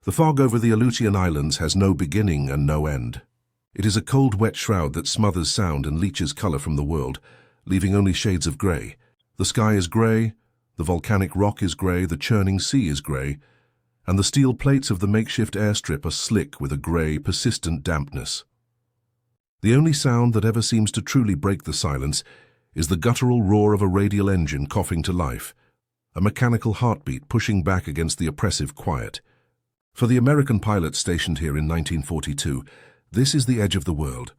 The fog over the Aleutian Islands has no beginning and no end. It is a cold, wet shroud that smothers sound and leaches color from the world, leaving only shades of gray. The sky is gray, the volcanic rock is gray, the churning sea is gray, and the steel plates of the makeshift airstrip are slick with a gray, persistent dampness. The only sound that ever seems to truly break the silence is the guttural roar of a radial engine coughing to life, a mechanical heartbeat pushing back against the oppressive quiet. For the American pilots stationed here in 1942, this is the edge of the world,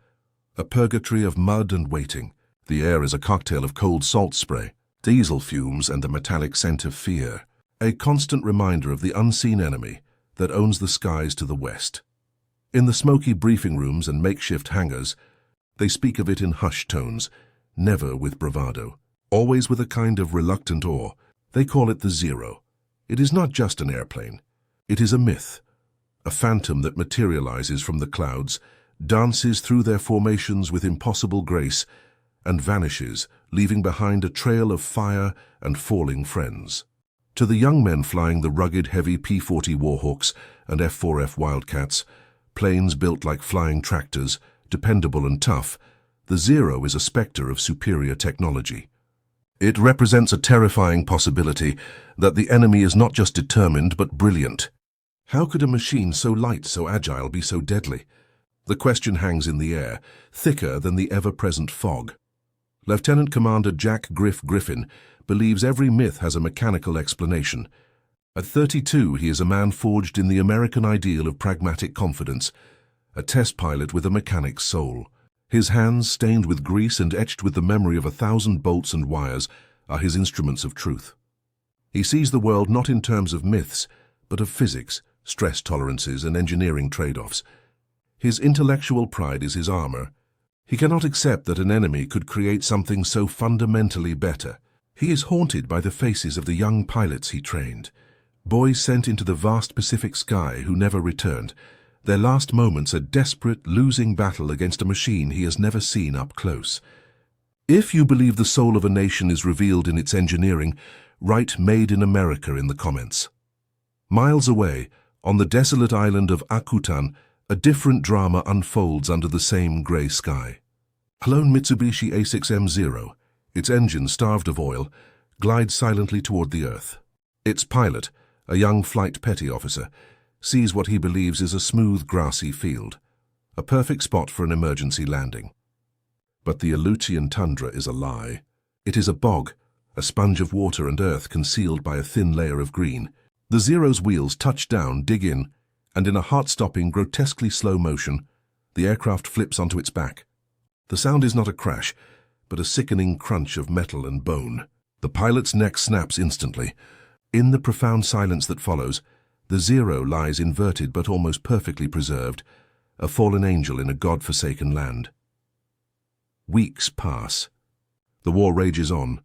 a purgatory of mud and waiting. The air is a cocktail of cold salt spray, diesel fumes, and the metallic scent of fear, a constant reminder of the unseen enemy that owns the skies to the west. In the smoky briefing rooms and makeshift hangars, they speak of it in hushed tones, never with bravado, always with a kind of reluctant awe. They call it the Zero. It is not just an airplane. It is a myth, a phantom that materializes from the clouds, dances through their formations with impossible grace, and vanishes, leaving behind a trail of fire and falling friends. To the young men flying the rugged, heavy P-40 Warhawks and F-4F Wildcats, planes built like flying tractors, dependable and tough, the Zero is a specter of superior technology. It represents a terrifying possibility that the enemy is not just determined but brilliant. How could a machine so light, so agile, be so deadly? The question hangs in the air, thicker than the ever-present fog. Lieutenant Commander Jack Griffin believes every myth has a mechanical explanation. At 32, he is a man forged in the American ideal of pragmatic confidence, a test pilot with a mechanic's soul. His hands, stained with grease and etched with the memory of 1,000 bolts and wires, are his instruments of truth. He sees the world not in terms of myths, but of physics, stress tolerances, and engineering trade-offs. His intellectual pride is his armor. He cannot accept that an enemy could create something so fundamentally better. He is haunted by the faces of the young pilots he trained, boys sent into the vast Pacific sky who never returned, their last moments a desperate, losing battle against a machine he has never seen up close. If you believe the soul of a nation is revealed in its engineering, write "Made in America" in the comments. Miles away, on the desolate island of Akutan, a different drama unfolds under the same grey sky. A lone Mitsubishi A6M0, its engine starved of oil, glides silently toward the earth. Its pilot, a young flight petty officer, sees what he believes is a smooth, grassy field, a perfect spot for an emergency landing. But the Aleutian tundra is a lie. It is a bog, a sponge of water and earth concealed by a thin layer of green. The Zero's wheels touch down, dig in, and in a heart-stopping, grotesquely slow motion, the aircraft flips onto its back. The sound is not a crash, but a sickening crunch of metal and bone. The pilot's neck snaps instantly. In the profound silence that follows, the Zero lies inverted but almost perfectly preserved, a fallen angel in a god-forsaken land. Weeks pass. The war rages on,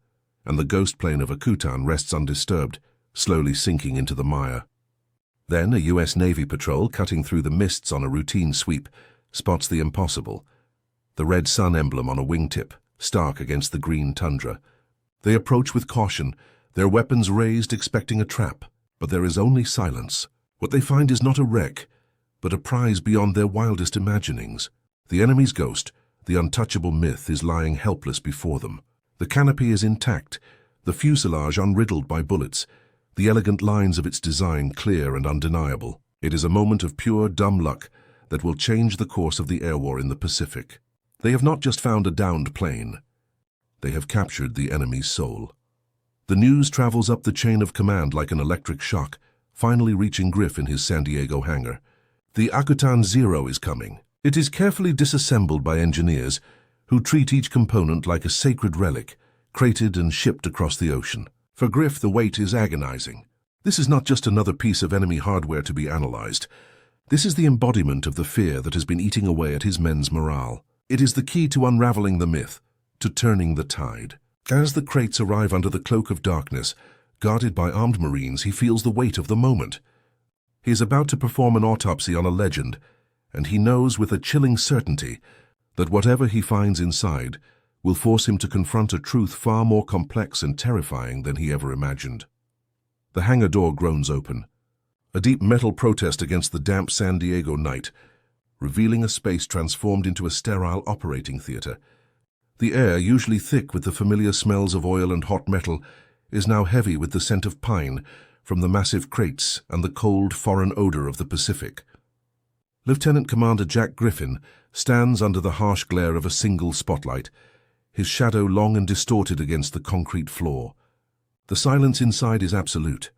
and the ghost plane of Akutan rests undisturbed, slowly sinking into the mire. Then a U.S. Navy patrol, cutting through the mists on a routine sweep, spots the impossible, the red sun emblem on a wingtip, stark against the green tundra. They approach with caution, their weapons raised, expecting a trap. But there is only silence. What they find is not a wreck, but a prize beyond their wildest imaginings. The enemy's ghost, the untouchable myth, is lying helpless before them. The canopy is intact, the fuselage unriddled by bullets, the elegant lines of its design clear and undeniable. It is a moment of pure, dumb luck that will change the course of the air war in the Pacific. They have not just found a downed plane. They have captured the enemy's soul. The news travels up the chain of command like an electric shock, finally reaching Griff in his San Diego hangar. The Akutan Zero is coming. It is carefully disassembled by engineers who treat each component like a sacred relic, crated and shipped across the ocean. For Griff, the wait is agonizing. This is not just another piece of enemy hardware to be analyzed. This is the embodiment of the fear that has been eating away at his men's morale. It is the key to unraveling the myth, to turning the tide. As the crates arrive under the cloak of darkness, guarded by armed Marines, he feels the weight of the moment. He is about to perform an autopsy on a legend, and he knows with a chilling certainty that whatever he finds inside will force him to confront a truth far more complex and terrifying than he ever imagined. The hangar door groans open. a deep metal protest against the damp San Diego night, revealing a space transformed into a sterile operating theater. The air, usually thick with the familiar smells of oil and hot metal, is now heavy with the scent of pine from the massive crates and the cold, foreign odor of the Pacific. Lieutenant Commander Jack Griffin stands under the harsh glare of a single spotlight, his shadow long and distorted against the concrete floor. The silence inside is absolute,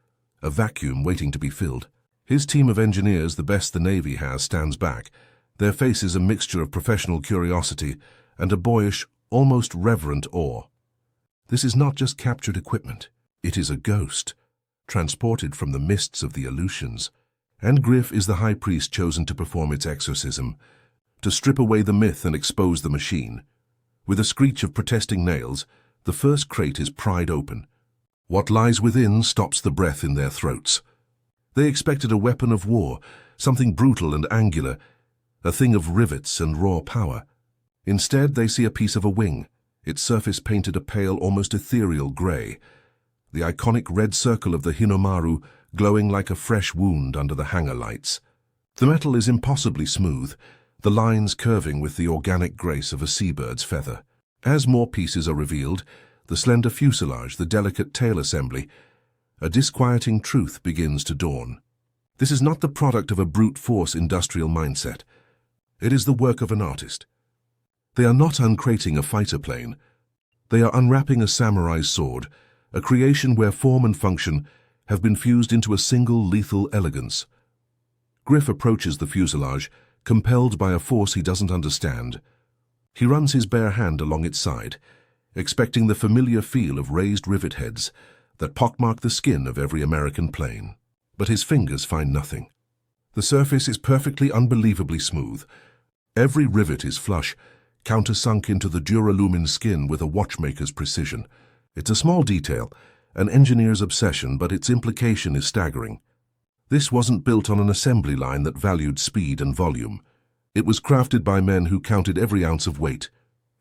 a vacuum waiting to be filled. His team of engineers, the best the Navy has, stands back, their faces a mixture of professional curiosity and a boyish, almost reverent awe. This is not just captured equipment, it is a ghost, transported from the mists of the Aleutians. And Griff is the high priest chosen to perform its exorcism, to strip away the myth and expose the machine. With a screech of protesting nails, the first crate is pried open. What lies within stops the breath in their throats. They expected a weapon of war, something brutal and angular, a thing of rivets and raw power. Instead, they see a piece of a wing, its surface painted a pale, almost ethereal gray. The iconic red circle of the Hinomaru glowing like a fresh wound under the hangar lights. The metal is impossibly smooth, the lines curving with the organic grace of a seabird's feather. As more pieces are revealed, the slender fuselage, the delicate tail assembly, a disquieting truth begins to dawn. This is not the product of a brute force industrial mindset. It is the work of an artist. They are not uncrating a fighter plane. They are unwrapping a samurai's sword, a creation where form and function have been fused into a single lethal elegance. Griff approaches the fuselage, compelled by a force he doesn't understand. He runs his bare hand along its side, expecting the familiar feel of raised rivet heads that pockmark the skin of every American plane. But his fingers find nothing. The surface is perfectly unbelievably smooth. Every rivet is flush, countersunk into the duralumin skin with a watchmaker's precision. It's a small detail, an engineer's obsession, but its implication is staggering. This wasn't built on an assembly line that valued speed and volume. It was crafted by men who counted every ounce of weight,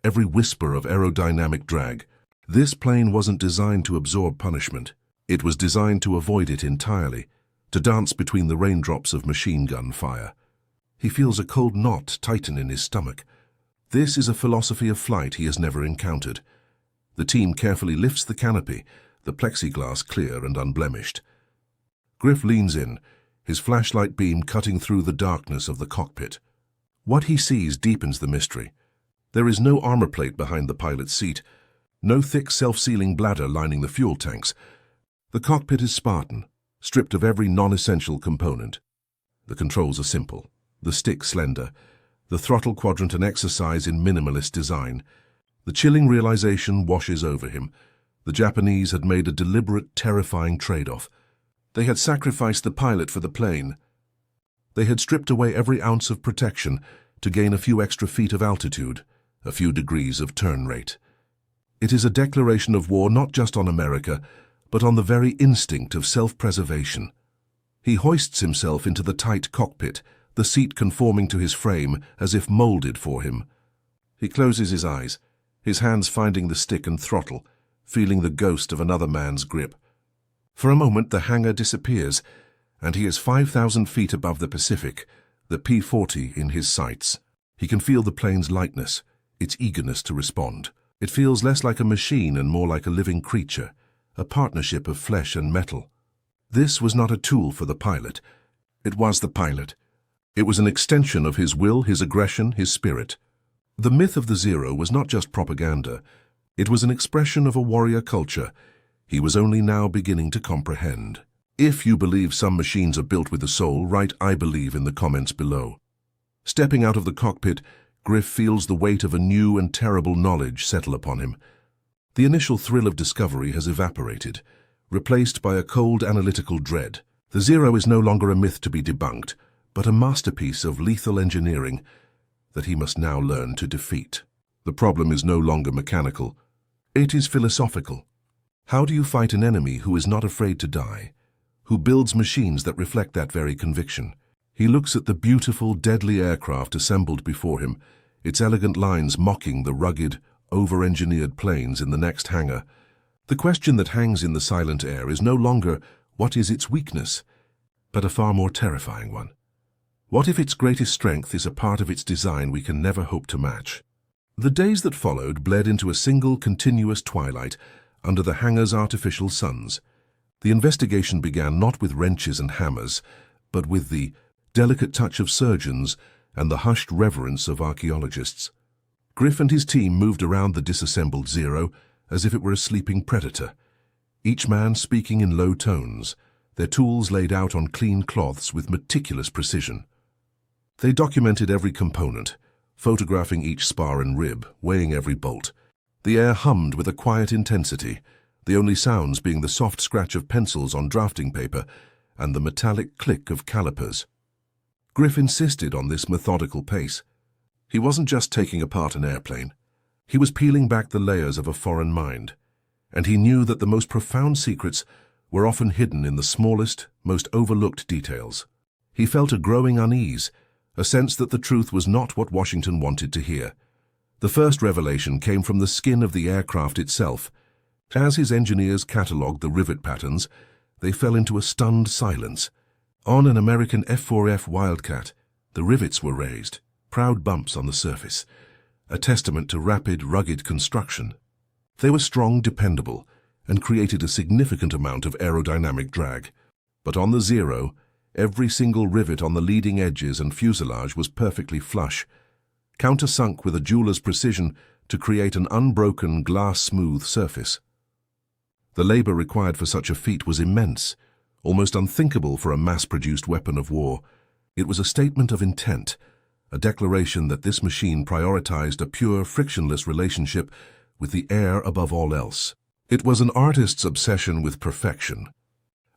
every whisper of aerodynamic drag. This plane wasn't designed to absorb punishment. It was designed to avoid it entirely, to dance between the raindrops of machine gun fire. He feels a cold knot tighten in his stomach. This is a philosophy of flight he has never encountered. The team carefully lifts the canopy, the plexiglass clear and unblemished. Griff leans in, his flashlight beam cutting through the darkness of the cockpit. What he sees deepens the mystery. There is no armor plate behind the pilot's seat, no thick self-sealing bladder lining the fuel tanks. The cockpit is Spartan, stripped of every non-essential component. The controls are simple, the stick slender, the throttle quadrant an exercise in minimalist design. The chilling realization washes over him. The Japanese had made a deliberate, terrifying trade-off. They had sacrificed the pilot for the plane. They had stripped away every ounce of protection to gain a few extra feet of altitude, a few degrees of turn rate. It is a declaration of war not just on America, but on the very instinct of self-preservation. He hoists himself into the tight cockpit, the seat conforming to his frame as if molded for him. He closes his eyes, his hands finding the stick and throttle, feeling the ghost of another man's grip. For a moment the hangar disappears, and he is 5,000 feet above the Pacific, the P-40 in his sights. He can feel the plane's lightness, its eagerness to respond. It feels less like a machine and more like a living creature, a partnership of flesh and metal. This was not a tool for the pilot. It was the pilot. It was an extension of his will, his aggression, his spirit. The myth of the Zero was not just propaganda. It was an expression of a warrior culture he was only now beginning to comprehend. If you believe some machines are built with a soul, write "I believe" in the comments below. Stepping out of the cockpit, Griff feels the weight of a new and terrible knowledge settle upon him. The initial thrill of discovery has evaporated, replaced by a cold analytical dread. The Zero is no longer a myth to be debunked, but a masterpiece of lethal engineering that he must now learn to defeat. The problem is no longer mechanical. It is philosophical. How do you fight an enemy who is not afraid to die, who builds machines that reflect that very conviction? He looks at the beautiful, deadly aircraft assembled before him, its elegant lines mocking the rugged, over-engineered planes in the next hangar. The question that hangs in the silent air is no longer, what is its weakness? but a far more terrifying one. What if its greatest strength is a part of its design we can never hope to match? The days that followed bled into a single continuous twilight under the hangar's artificial suns. The investigation began not with wrenches and hammers, but with the delicate touch of surgeons and the hushed reverence of archaeologists. Griff and his team moved around the disassembled Zero as if it were a sleeping predator, each man speaking in low tones, their tools laid out on clean cloths with meticulous precision. They documented every component, photographing each spar and rib, weighing every bolt. The air hummed with a quiet intensity, the only sounds being the soft scratch of pencils on drafting paper and the metallic click of calipers. Griff insisted on this methodical pace. He wasn't just taking apart an airplane. He was peeling back the layers of a foreign mind, and he knew that the most profound secrets were often hidden in the smallest, most overlooked details. He felt a growing unease, a sense that the truth was not what Washington wanted to hear. The first revelation came from the skin of the aircraft itself. As his engineers catalogued the rivet patterns, they fell into a stunned silence. On an American F-4F Wildcat, the rivets were raised, proud bumps on the surface, a testament to rapid, rugged construction. They were strong, dependable, and created a significant amount of aerodynamic drag. But on the Zero, every single rivet on the leading edges and fuselage was perfectly flush, countersunk with a jeweler's precision to create an unbroken, glass-smooth surface. The labor required for such a feat was immense, almost unthinkable for a mass-produced weapon of war. It was a statement of intent, a declaration that this machine prioritized a pure, frictionless relationship with the air above all else. It was an artist's obsession with perfection,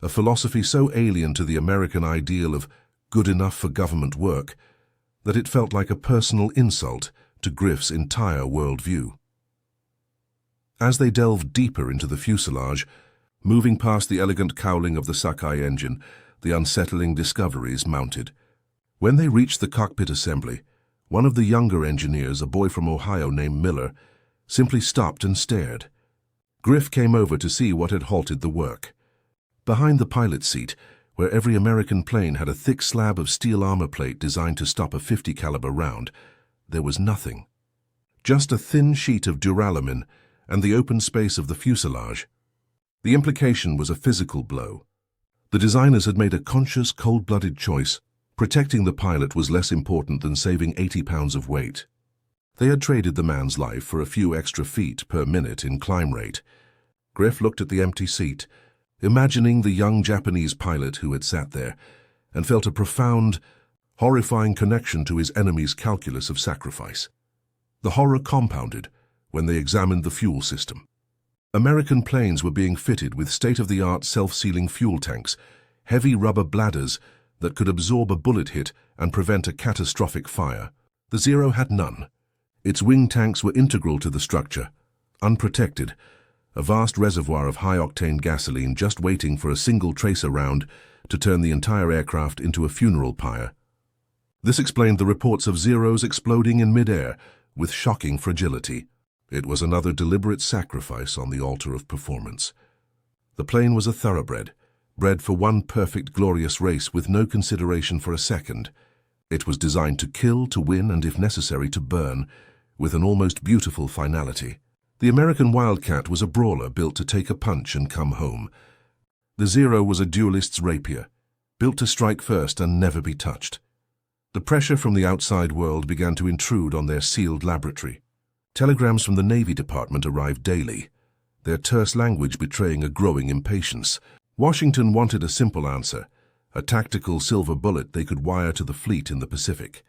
a philosophy so alien to the American ideal of good enough for government work that it felt like a personal insult to Griff's entire worldview. As they delved deeper into the fuselage, moving past the elegant cowling of the Sakai engine, the unsettling discoveries mounted. When they reached the cockpit assembly, one of the younger engineers, a boy from Ohio named Miller, simply stopped and stared. Griff came over to see what had halted the work. Behind the pilot's seat, where every American plane had a thick slab of steel armor plate designed to stop a .50 caliber round, there was nothing. Just a thin sheet of duralumin and the open space of the fuselage. The implication was a physical blow. The designers had made a conscious, cold-blooded choice. Protecting the pilot was less important than saving 80 pounds of weight. They had traded the man's life for a few extra feet per minute in climb rate. Griff looked at the empty seat, imagining the young Japanese pilot who had sat there, and felt a profound, horrifying connection to his enemy's calculus of sacrifice. The horror compounded when they examined the fuel system. American planes were being fitted with state-of-the-art self-sealing fuel tanks, heavy rubber bladders that could absorb a bullet hit and prevent a catastrophic fire. The Zero had none. Its wing tanks were integral to the structure, unprotected, a vast reservoir of high-octane gasoline just waiting for a single tracer round to turn the entire aircraft into a funeral pyre. This explained the reports of Zeros exploding in mid-air with shocking fragility. It was another deliberate sacrifice on the altar of performance. The plane was a thoroughbred, bred for one perfect, glorious race with no consideration for a second. It was designed to kill, to win, and if necessary to burn, with an almost beautiful finality. The American Wildcat was a brawler built to take a punch and come home. The Zero was a duelist's rapier, built to strike first and never be touched. The pressure from the outside world began to intrude on their sealed laboratory. Telegrams from the Navy Department arrived daily, their terse language betraying a growing impatience. Washington wanted a simple answer, a tactical silver bullet they could wire to the fleet in the Pacific.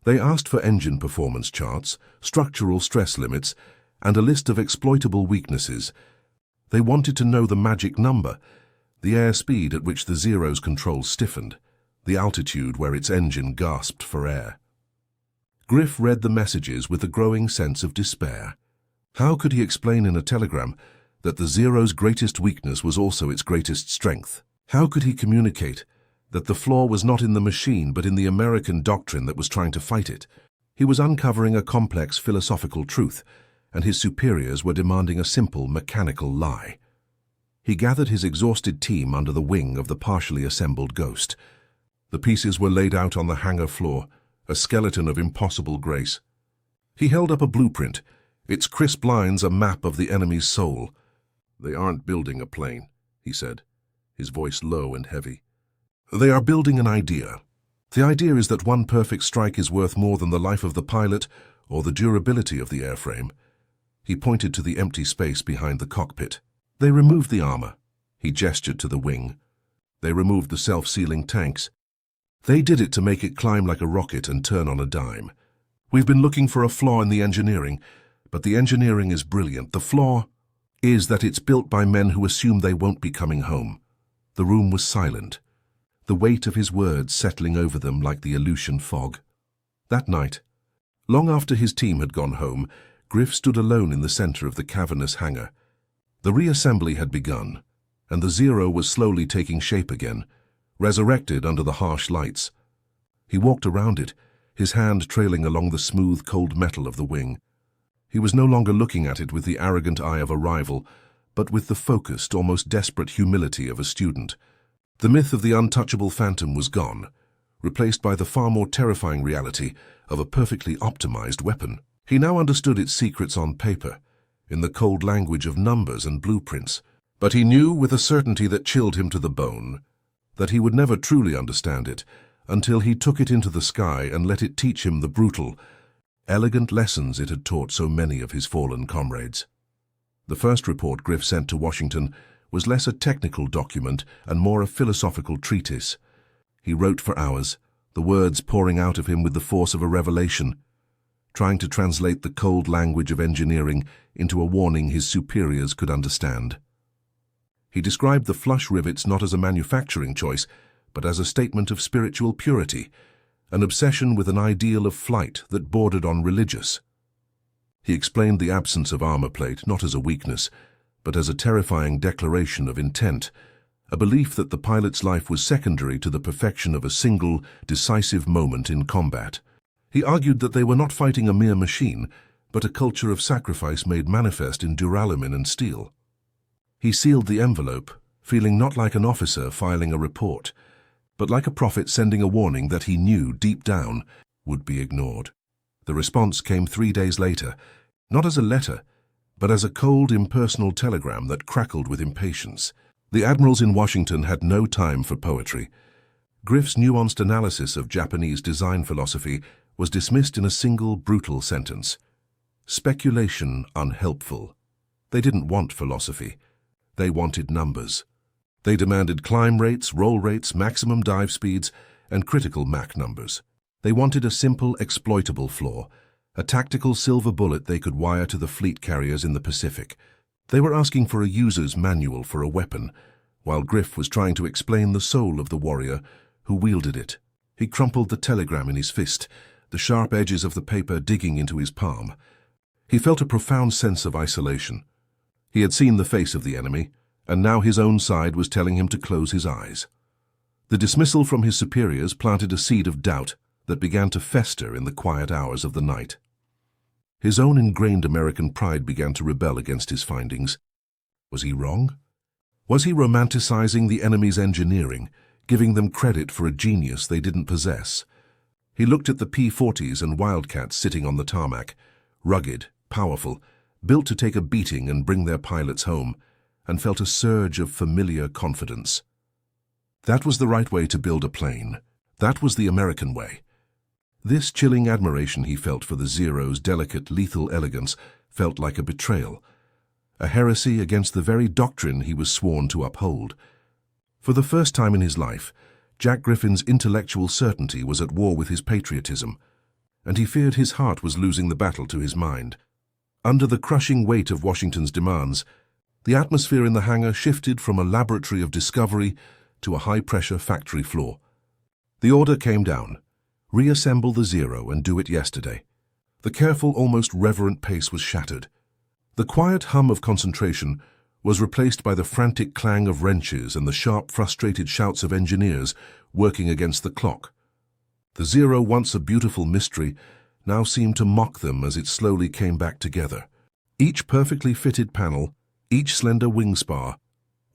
They asked for engine performance charts, structural stress limits, and a list of exploitable weaknesses. They wanted to know the magic number, the airspeed at which the Zero's controls stiffened, the altitude where its engine gasped for air. Griff read the messages with a growing sense of despair. How could he explain in a telegram that the Zero's greatest weakness was also its greatest strength? How could he communicate that the flaw was not in the machine but in the American doctrine that was trying to fight it? He was uncovering a complex philosophical truth, and his superiors were demanding a simple mechanical lie. He gathered his exhausted team under the wing of the partially assembled Ghost. The pieces were laid out on the hangar floor, a skeleton of impossible grace. He held up a blueprint, its crisp lines a map of the enemy's soul. "They aren't building a plane," he said, his voice low and heavy. "They are building an idea. The idea is that one perfect strike is worth more than the life of the pilot or the durability of the airframe." He pointed to the empty space behind the cockpit. "They removed the armor." He gestured to the wing. "They removed the self-sealing tanks. They did it to make it climb like a rocket and turn on a dime. We've been looking for a flaw in the engineering, but the engineering is brilliant. The flaw is that it's built by men who assume they won't be coming home." The room was silent, the weight of his words settling over them like the Aleutian fog. That night, long after his team had gone home, Griff stood alone in the center of the cavernous hangar. The reassembly had begun, and the Zero was slowly taking shape again, resurrected under the harsh lights. He walked around it, his hand trailing along the smooth, cold metal of the wing. He was no longer looking at it with the arrogant eye of a rival, but with the focused, almost desperate humility of a student. The myth of the untouchable phantom was gone, replaced by the far more terrifying reality of a perfectly optimized weapon. He now understood its secrets on paper, in the cold language of numbers and blueprints, but he knew with a certainty that chilled him to the bone that he would never truly understand it until he took it into the sky and let it teach him the brutal, elegant lessons it had taught so many of his fallen comrades. The first report Griff sent to Washington was less a technical document and more a philosophical treatise. He wrote for hours, the words pouring out of him with the force of a revelation, trying to translate the cold language of engineering into a warning his superiors could understand. He described the flush rivets not as a manufacturing choice, but as a statement of spiritual purity, an obsession with an ideal of flight that bordered on religious. He explained the absence of armor plate not as a weakness, but as a terrifying declaration of intent, a belief that the pilot's life was secondary to the perfection of a single, decisive moment in combat. He argued that they were not fighting a mere machine, but a culture of sacrifice made manifest in duralumin and steel. He sealed the envelope, feeling not like an officer filing a report, but like a prophet sending a warning that he knew deep down would be ignored. The response came 3 days later, not as a letter, but as a cold, impersonal telegram that crackled with impatience. The admirals in Washington had no time for poetry. Griff's nuanced analysis of Japanese design philosophy was dismissed in a single, brutal sentence. Speculation unhelpful. They didn't want philosophy. They wanted numbers. They demanded climb rates, roll rates, maximum dive speeds, and critical Mach numbers. They wanted a simple, exploitable flaw, a tactical silver bullet they could wire to the fleet carriers in the Pacific. They were asking for a user's manual for a weapon, while Griff was trying to explain the soul of the warrior who wielded it. He crumpled the telegram in his fist, the sharp edges of the paper digging into his palm. He felt a profound sense of isolation. He had seen the face of the enemy, and now his own side was telling him to close his eyes. The dismissal from his superiors planted a seed of doubt that began to fester in the quiet hours of the night. His own ingrained American pride began to rebel against his findings. Was he wrong? Was he romanticizing the enemy's engineering, giving them credit for a genius they didn't possess? He looked at the P-40s and Wildcats sitting on the tarmac, rugged, powerful, built to take a beating and bring their pilots home, and felt a surge of familiar confidence. That was the right way to build a plane. That was the American way. This chilling admiration he felt for the Zero's delicate, lethal elegance felt like a betrayal, a heresy against the very doctrine he was sworn to uphold. For the first time in his life, Jack Griffin's intellectual certainty was at war with his patriotism, and he feared his heart was losing the battle to his mind. Under the crushing weight of Washington's demands, the atmosphere in the hangar shifted from a laboratory of discovery to a high-pressure factory floor. The order came down: reassemble the Zero and do it yesterday. The careful, almost reverent pace was shattered. The quiet hum of concentration was replaced by the frantic clang of wrenches and the sharp, frustrated shouts of engineers working against the clock. The Zero, once a beautiful mystery, now seemed to mock them as it slowly came back together. Each perfectly fitted panel, each slender wing spar,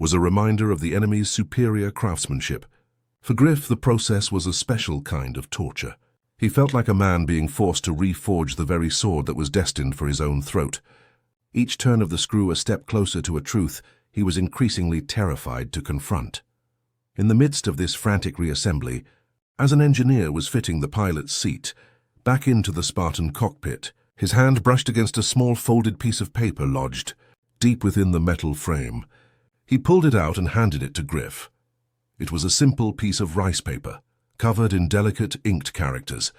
was a reminder of the enemy's superior craftsmanship. For Griff, the process was a special kind of torture. He felt like a man being forced to reforge the very sword that was destined for his own throat. Each turn of the screw a step closer to a truth he was increasingly terrified to confront. In the midst of this frantic reassembly, as an engineer was fitting the pilot's seat back into the Spartan cockpit, his hand brushed against a small folded piece of paper lodged deep within the metal frame. He pulled it out and handed it to Griff. It was a simple piece of rice paper, covered in delicate inked characters.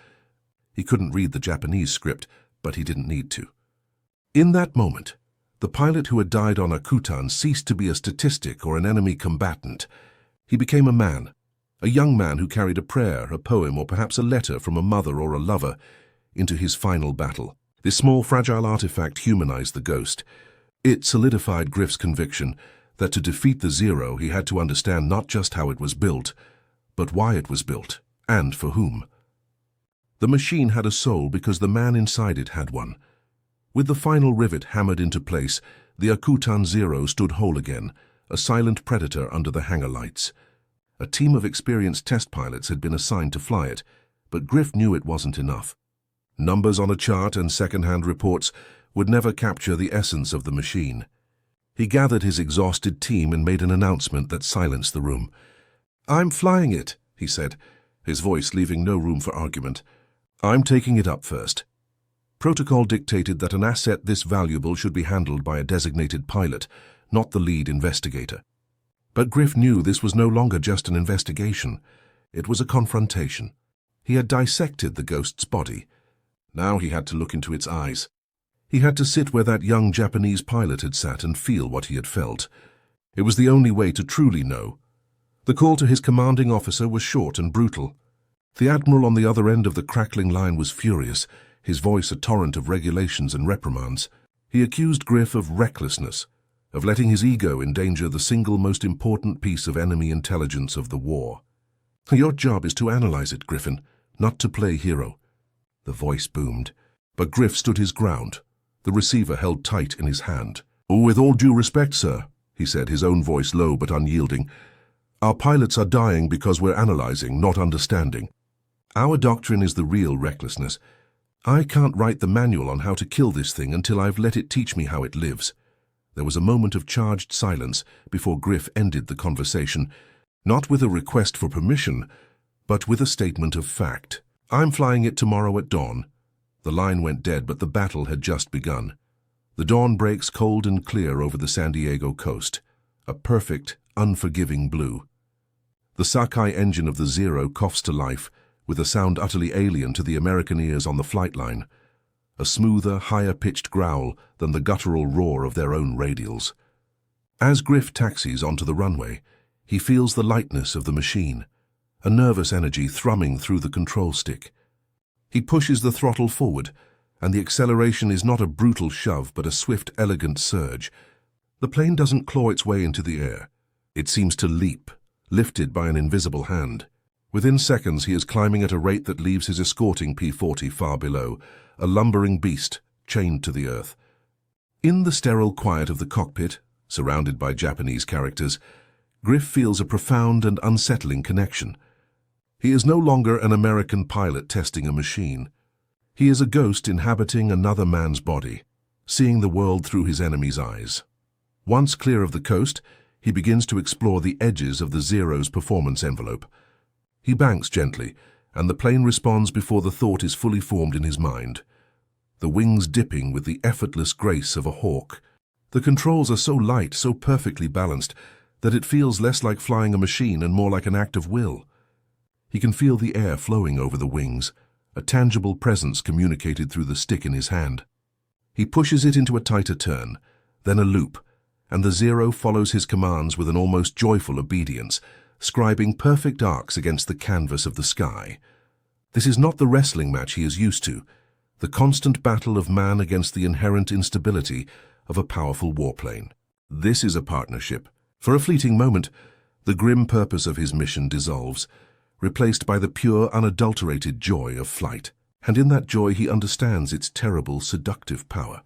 He couldn't read the Japanese script, but he didn't need to. In that moment, the pilot who had died on Akutan ceased to be a statistic or an enemy combatant. He became a man, a young man who carried a prayer, a poem, or perhaps a letter from a mother or a lover into his final battle. This small, fragile artifact humanized the ghost. It solidified Griff's conviction that to defeat the Zero he had to understand not just how it was built, but why it was built, and for whom. The machine had a soul because the man inside it had one. With the final rivet hammered into place, the Akutan Zero stood whole again, a silent predator under the hangar lights. A team of experienced test pilots had been assigned to fly it, but Griff knew it wasn't enough. Numbers on a chart and second-hand reports would never capture the essence of the machine. He gathered his exhausted team and made an announcement that silenced the room. "I'm flying it," he said, his voice leaving no room for argument. "I'm taking it up first." Protocol dictated that an asset this valuable should be handled by a designated pilot, not the lead investigator. But Griff knew this was no longer just an investigation. It was a confrontation. He had dissected the ghost's body. Now he had to look into its eyes. He had to sit where that young Japanese pilot had sat and feel what he had felt. It was the only way to truly know. The call to his commanding officer was short and brutal. The admiral on the other end of the crackling line was furious, his voice a torrent of regulations and reprimands. He accused Griff of recklessness, of letting his ego endanger the single most important piece of enemy intelligence of the war. "Your job is to analyze it, Griffin, not to play hero." The voice boomed, but Griff stood his ground, the receiver held tight in his hand. "With all due respect, sir," he said, his own voice low but unyielding, "our pilots are dying because we're analyzing, not understanding. Our doctrine is the real recklessness. I can't write the manual on how to kill this thing until I've let it teach me how it lives." There was a moment of charged silence before Griff ended the conversation, not with a request for permission, but with a statement of fact. "I'm flying it tomorrow at dawn." The line went dead, but the battle had just begun. The dawn breaks cold and clear over the San Diego coast, a perfect, unforgiving blue. The Sakai engine of the Zero coughs to life, with a sound utterly alien to the American ears on the flight line, a smoother, higher-pitched growl than the guttural roar of their own radials. As Griff taxis onto the runway, he feels the lightness of the machine, a nervous energy thrumming through the control stick. He pushes the throttle forward, and the acceleration is not a brutal shove but a swift, elegant surge. The plane doesn't claw its way into the air. It seems to leap, lifted by an invisible hand. Within seconds he is climbing at a rate that leaves his escorting P-40 far below, a lumbering beast chained to the earth. In the sterile quiet of the cockpit, surrounded by Japanese characters, Griff feels a profound and unsettling connection. He is no longer an American pilot testing a machine. He is a ghost inhabiting another man's body, seeing the world through his enemy's eyes. Once clear of the coast, he begins to explore the edges of the Zero's performance envelope. He banks gently, and the plane responds before the thought is fully formed in his mind. The wings dipping with the effortless grace of a hawk. The controls are so light, so perfectly balanced, that it feels less like flying a machine and more like an act of will. He can feel the air flowing over the wings, a tangible presence communicated through the stick in his hand. He pushes it into a tighter turn, then a loop, and the Zero follows his commands with an almost joyful obedience, scribing perfect arcs against the canvas of the sky. This is not the wrestling match he is used to, the constant battle of man against the inherent instability of a powerful warplane. This is a partnership. For a fleeting moment, the grim purpose of his mission dissolves, replaced by the pure, unadulterated joy of flight. And in that joy he understands its terrible, seductive power.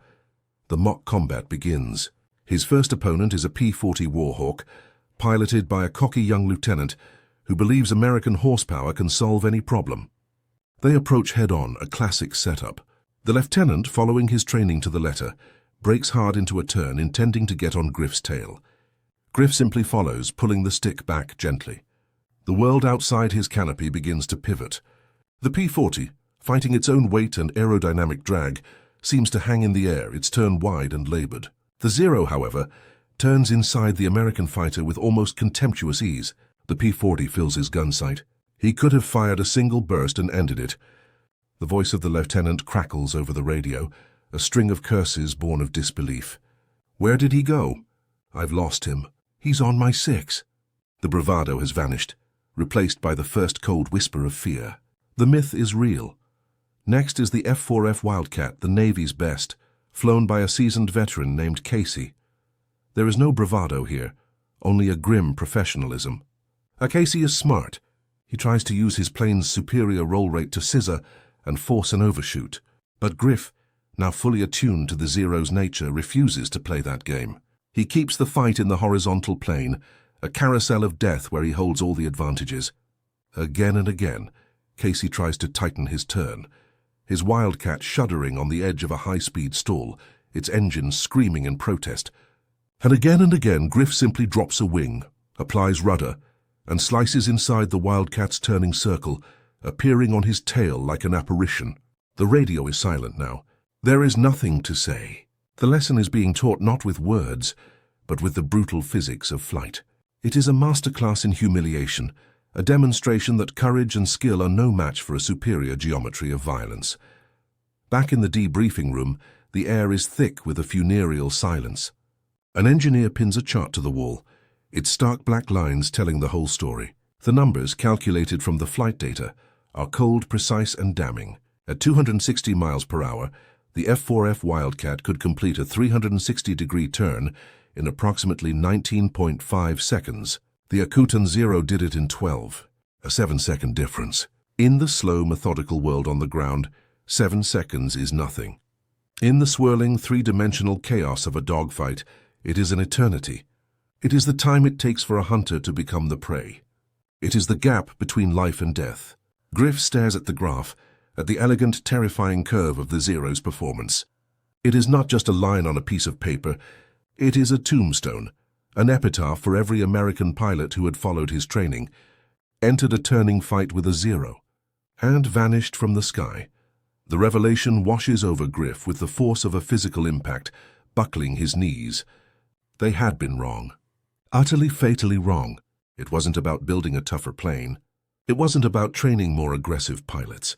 The mock combat begins. His first opponent is a P-40 Warhawk, piloted by a cocky young lieutenant who believes American horsepower can solve any problem. They approach head-on, a classic setup. The lieutenant, following his training to the letter, brakes hard into a turn, intending to get on Griff's tail. Griff simply follows, pulling the stick back gently. The world outside his canopy begins to pivot. The P-40, fighting its own weight and aerodynamic drag, seems to hang in the air, its turn wide and labored. The Zero, however, turns inside the American fighter with almost contemptuous ease. The P-40 fills his gun sight. He could have fired a single burst and ended it. The voice of the lieutenant crackles over the radio, a string of curses born of disbelief. Where did he go? I've lost him. He's on my 6. The bravado has vanished, replaced by the first cold whisper of fear. The myth is real. Next is the F-4F Wildcat, the Navy's best, flown by a seasoned veteran named Casey. There is no bravado here, only a grim professionalism. Casey is smart. He tries to use his plane's superior roll rate to scissor and force an overshoot. But Griff, now fully attuned to the Zero's nature, refuses to play that game. He keeps the fight in the horizontal plane, a carousel of death where he holds all the advantages. Again and again, Casey tries to tighten his turn, his Wildcat shuddering on the edge of a high-speed stall, its engine screaming in protest. And again, Griff simply drops a wing, applies rudder, and slices inside the Wildcat's turning circle, appearing on his tail like an apparition. The radio is silent now. There is nothing to say. The lesson is being taught not with words, but with the brutal physics of flight. It is a masterclass in humiliation, a demonstration that courage and skill are no match for a superior geometry of violence. Back in the debriefing room, the air is thick with a funereal silence. An engineer pins a chart to the wall, its stark black lines telling the whole story. The numbers, calculated from the flight data, are cold, precise, and damning. At 260 miles per hour, the F-4F Wildcat could complete a 360-degree turn in approximately 19.5 seconds. The Akutan Zero did it in 12, a 7-second difference. In the slow, methodical world on the ground, 7 seconds is nothing. In the swirling, three-dimensional chaos of a dogfight, it is an eternity. It is the time it takes for a hunter to become the prey. It is the gap between life and death. Griff stares at the graph, at the elegant, terrifying curve of the Zero's performance. It is not just a line on a piece of paper. It is a tombstone, an epitaph for every American pilot who had followed his training, entered a turning fight with a Zero, and vanished from the sky. The revelation washes over Griff with the force of a physical impact, buckling his knees. They had been wrong. Utterly, fatally wrong. It wasn't about building a tougher plane. It wasn't about training more aggressive pilots.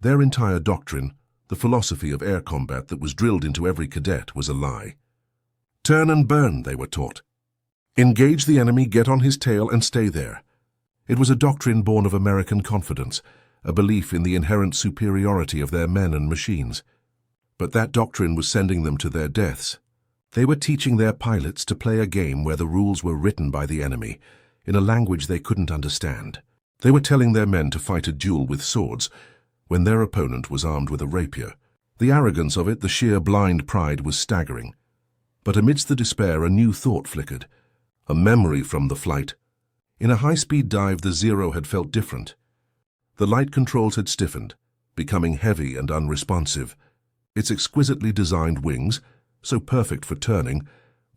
Their entire doctrine, the philosophy of air combat that was drilled into every cadet, was a lie. Turn and burn, they were taught. Engage the enemy, get on his tail, and stay there. It was a doctrine born of American confidence, a belief in the inherent superiority of their men and machines. But that doctrine was sending them to their deaths. They were teaching their pilots to play a game where the rules were written by the enemy, in a language they couldn't understand. They were telling their men to fight a duel with swords, when their opponent was armed with a rapier. The arrogance of it, the sheer blind pride, was staggering. But amidst the despair, a new thought flickered, a memory from the flight. In a high-speed dive, the Zero had felt different. The light controls had stiffened, becoming heavy and unresponsive. Its exquisitely designed wings, so perfect for turning,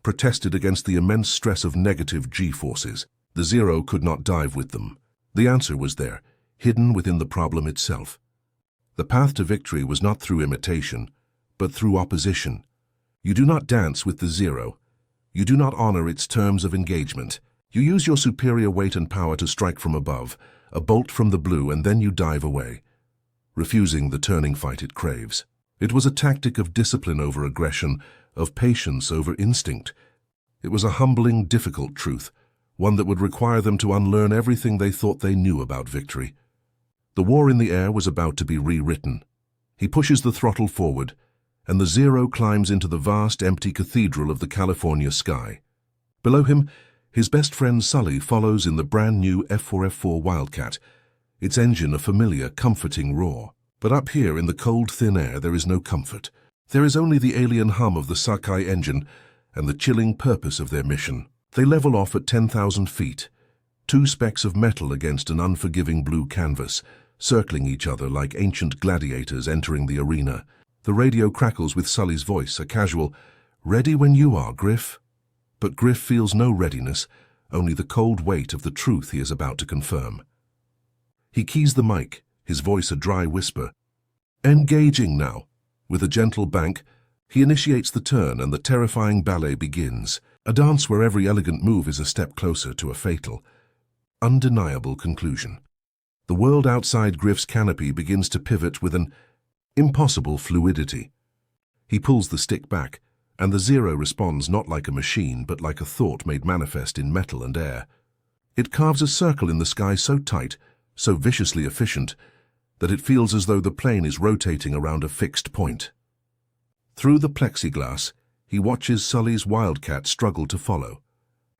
protested against the immense stress of negative G-forces. The Zero could not dive with them. The answer was there, hidden within the problem itself. The path to victory was not through imitation, but through opposition. You do not dance with the Zero. You do not honor its terms of engagement. You use your superior weight and power to strike from above, a bolt from the blue, and then you dive away, refusing the turning fight it craves. It was a tactic of discipline over aggression, of patience over instinct. It was a humbling, difficult truth, one that would require them to unlearn everything they thought they knew about victory. The war in the air was about to be rewritten. He pushes the throttle forward, and the Zero climbs into the vast, empty cathedral of the California sky. Below him, his best friend Sully follows in the brand-new F-4F-4 Wildcat, its engine a familiar, comforting roar. But up here in the cold, thin air, there is no comfort. There is only the alien hum of the Sakai engine and the chilling purpose of their mission. They level off at 10,000 feet, two specks of metal against an unforgiving blue canvas, circling each other like ancient gladiators entering the arena. The radio crackles with Sully's voice, a casual, "Ready when you are, Griff." But Griff feels no readiness, only the cold weight of the truth he is about to confirm. He keys the mic, his voice a dry whisper. "Engaging now." With a gentle bank, he initiates the turn and the terrifying ballet begins, a dance where every elegant move is a step closer to a fatal, undeniable conclusion. The world outside Griff's canopy begins to pivot with an impossible fluidity. He pulls the stick back, and the Zero responds not like a machine but like a thought made manifest in metal and air. It carves a circle in the sky so tight, so viciously efficient, that it feels as though the plane is rotating around a fixed point. Through the plexiglass, he watches Sully's Wildcat struggle to follow.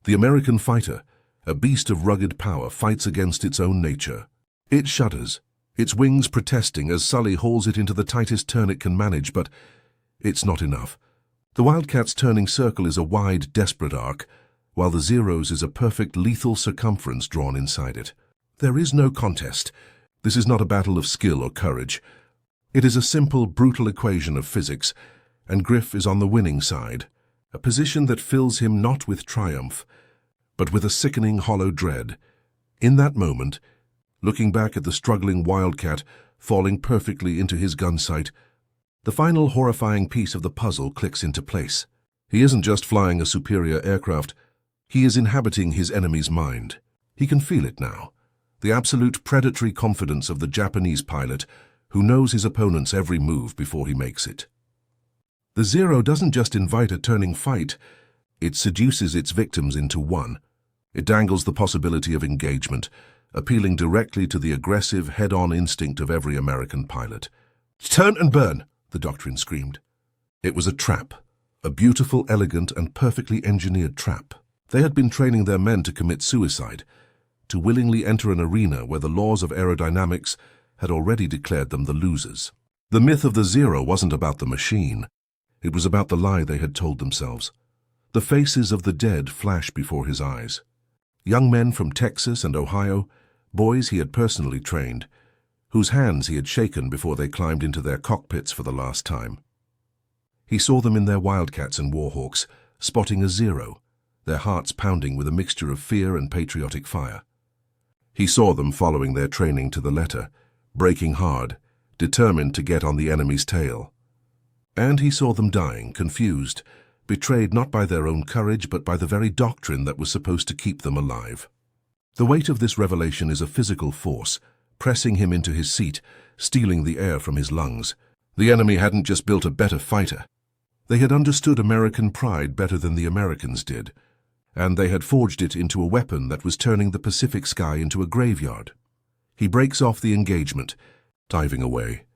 The American fighter, a beast of rugged power, fights against its own nature. It shudders, its wings protesting as Sully hauls it into the tightest turn it can manage, but it's not enough. The Wildcat's turning circle is a wide, desperate arc, while the Zero's is a perfect, lethal circumference drawn inside it. There is no contest. This is not a battle of skill or courage. It is a simple, brutal equation of physics, and Griff is on the winning side, a position that fills him not with triumph, but with a sickening, hollow dread. In that moment, looking back at the struggling Wildcat falling perfectly into his gun sight, the final horrifying piece of the puzzle clicks into place. He isn't just flying a superior aircraft, he is inhabiting his enemy's mind. He can feel it now, the absolute predatory confidence of the Japanese pilot who knows his opponent's every move before he makes it. The Zero doesn't just invite a turning fight, it seduces its victims into one. It dangles the possibility of engagement, appealing directly to the aggressive, head-on instinct of every American pilot. "Turn and burn!" the doctrine screamed. It was a trap, a beautiful, elegant, and perfectly engineered trap. They had been training their men to commit suicide, to willingly enter an arena where the laws of aerodynamics had already declared them the losers. The myth of the Zero wasn't about the machine. It was about the lie they had told themselves. The faces of the dead flashed before his eyes. Young men from Texas and Ohio, boys he had personally trained, whose hands he had shaken before they climbed into their cockpits for the last time. He saw them in their Wildcats and Warhawks, spotting a Zero, their hearts pounding with a mixture of fear and patriotic fire. He saw them following their training to the letter, braking hard, determined to get on the enemy's tail. And he saw them dying, confused, betrayed not by their own courage but by the very doctrine that was supposed to keep them alive. The weight of this revelation is a physical force, pressing him into his seat, stealing the air from his lungs. The enemy hadn't just built a better fighter. They had understood American pride better than the Americans did, and they had forged it into a weapon that was turning the Pacific sky into a graveyard. He breaks off the engagement, diving away,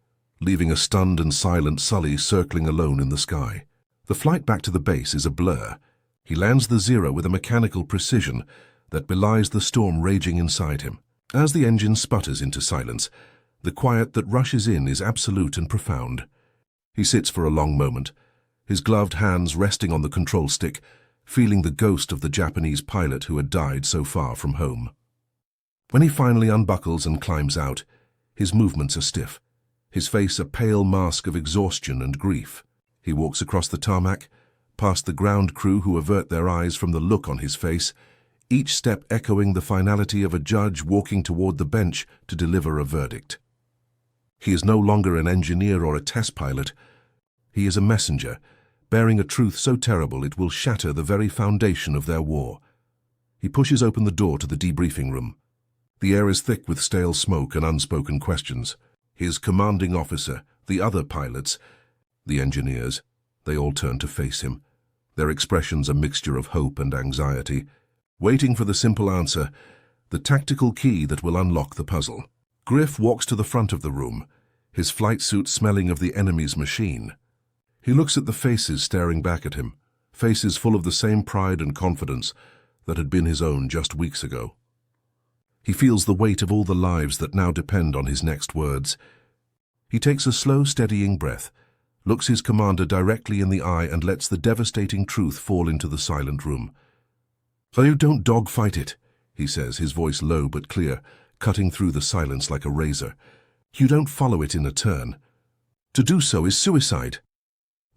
leaving a stunned and silent Sully circling alone in the sky. The flight back to the base is a blur. He lands the Zero with a mechanical precision that belies the storm raging inside him. As the engine sputters into silence, the quiet that rushes in is absolute and profound. He sits for a long moment, his gloved hands resting on the control stick, feeling the ghost of the Japanese pilot who had died so far from home. When he finally unbuckles and climbs out, his movements are stiff, his face a pale mask of exhaustion and grief. He walks across the tarmac, past the ground crew who avert their eyes from the look on his face, each step echoing the finality of a judge walking toward the bench to deliver a verdict. He is no longer an engineer or a test pilot. He is a messenger, bearing a truth so terrible it will shatter the very foundation of their war. He pushes open the door to the debriefing room. The air is thick with stale smoke and unspoken questions. His commanding officer, the other pilots, the engineers, they all turn to face him, their expressions a mixture of hope and anxiety, waiting for the simple answer, the tactical key that will unlock the puzzle. Griff walks to the front of the room, his flight suit smelling of the enemy's machine. He looks at the faces staring back at him, faces full of the same pride and confidence that had been his own just weeks ago. He feels the weight of all the lives that now depend on his next words. He takes a slow, steadying breath, looks his commander directly in the eye and lets the devastating truth fall into the silent room. "So you don't dogfight it," he says, his voice low but clear, cutting through the silence like a razor. "You don't follow it in a turn. To do so is suicide."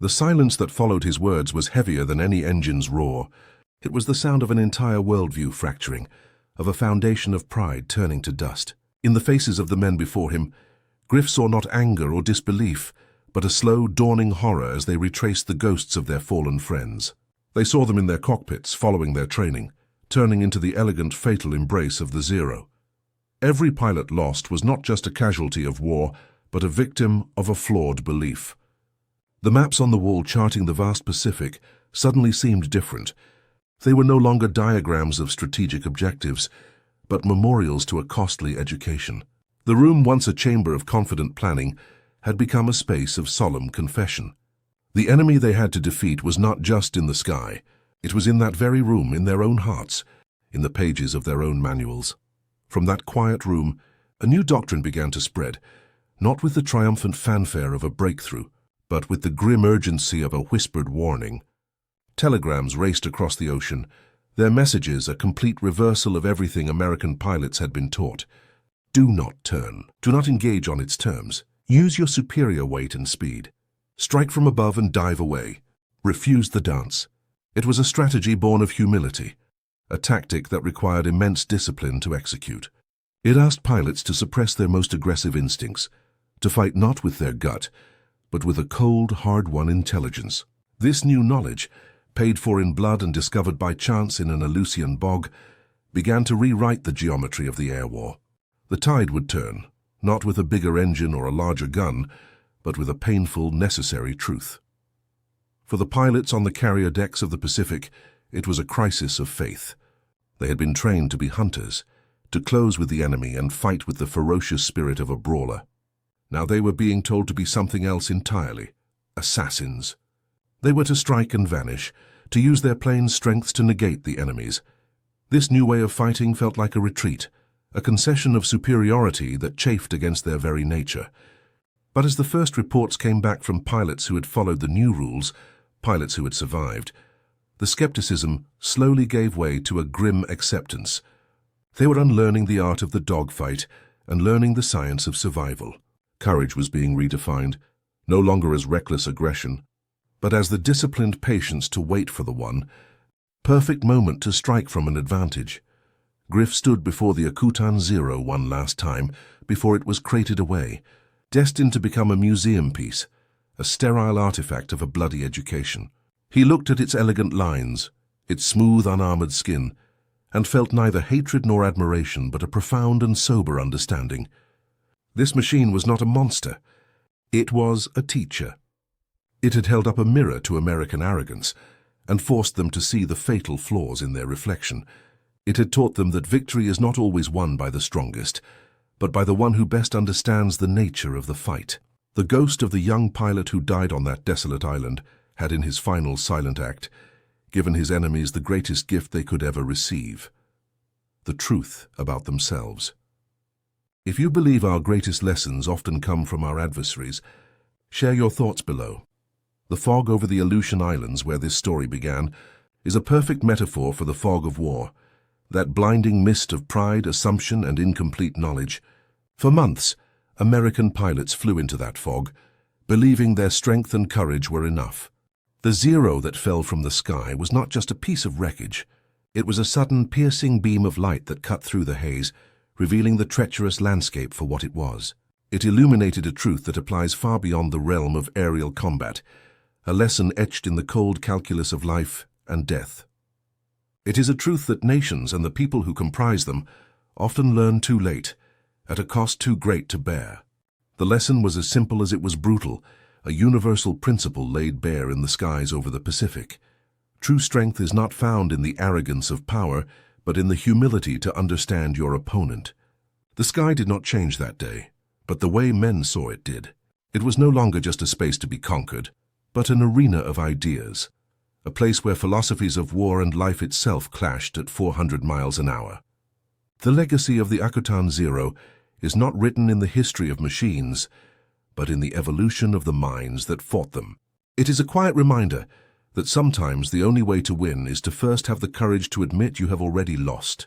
The silence that followed his words was heavier than any engine's roar. It was the sound of an entire worldview fracturing, of a foundation of pride turning to dust. In the faces of the men before him, Griff saw not anger or disbelief, but a slow, dawning horror as they retraced the ghosts of their fallen friends. They saw them in their cockpits, following their training, turning into the elegant, fatal embrace of the Zero. Every pilot lost was not just a casualty of war, but a victim of a flawed belief. The maps on the wall charting the vast Pacific suddenly seemed different. They were no longer diagrams of strategic objectives, but memorials to a costly education. The room, once a chamber of confident planning, had become a space of solemn confession. The enemy they had to defeat was not just in the sky. It was in that very room, in their own hearts, in the pages of their own manuals. From that quiet room, a new doctrine began to spread, not with the triumphant fanfare of a breakthrough, but with the grim urgency of a whispered warning. Telegrams raced across the ocean, their messages a complete reversal of everything American pilots had been taught. Do not turn. Do not engage on its terms. Use your superior weight and speed. Strike from above and dive away. Refuse the dance. It was a strategy born of humility, a tactic that required immense discipline to execute. It asked pilots to suppress their most aggressive instincts, to fight not with their gut, but with a cold, hard-won intelligence. This new knowledge, paid for in blood and discovered by chance in an Aleutian bog, began to rewrite the geometry of the air war. The tide would turn, not with a bigger engine or a larger gun, but with a painful, necessary truth. For the pilots on the carrier decks of the Pacific, it was a crisis of faith. They had been trained to be hunters, to close with the enemy and fight with the ferocious spirit of a brawler. Now they were being told to be something else entirely, assassins. They were to strike and vanish, to use their plane's strengths to negate the enemy's. This new way of fighting felt like a retreat, a concession of superiority that chafed against their very nature. But as the first reports came back from pilots who had followed the new rules, pilots who had survived, the skepticism slowly gave way to a grim acceptance. They were unlearning the art of the dogfight and learning the science of survival. Courage was being redefined, no longer as reckless aggression, but as the disciplined patience to wait for the one, perfect moment to strike from an advantage. Griff stood before the Akutan Zero one last time, before it was crated away, destined to become a museum piece, a sterile artifact of a bloody education. He looked at its elegant lines, its smooth, unarmored skin, and felt neither hatred nor admiration, but a profound and sober understanding. This machine was not a monster. It was a teacher. It had held up a mirror to American arrogance and forced them to see the fatal flaws in their reflection. It had taught them that victory is not always won by the strongest, but by the one who best understands the nature of the fight. The ghost of the young pilot who died on that desolate island had, in his final silent act, given his enemies the greatest gift they could ever receive: the truth about themselves. If you believe our greatest lessons often come from our adversaries, share your thoughts below. The fog over the Aleutian Islands, where this story began, is a perfect metaphor for the fog of war, that blinding mist of pride, assumption, and incomplete knowledge. For months, American pilots flew into that fog, believing their strength and courage were enough. The Zero that fell from the sky was not just a piece of wreckage. It was a sudden, piercing beam of light that cut through the haze, revealing the treacherous landscape for what it was. It illuminated a truth that applies far beyond the realm of aerial combat, a lesson etched in the cold calculus of life and death. It is a truth that nations and the people who comprise them often learn too late, at a cost too great to bear. The lesson was as simple as it was brutal, a universal principle laid bare in the skies over the Pacific. True strength is not found in the arrogance of power, but in the humility to understand your opponent. The sky did not change that day, but the way men saw it did. It was no longer just a space to be conquered, but an arena of ideas, a place where philosophies of war and life itself clashed at 400 miles an hour. The legacy of the Akutan Zero is not written in the history of machines, but in the evolution of the minds that fought them. It is a quiet reminder that sometimes the only way to win is to first have the courage to admit you have already lost.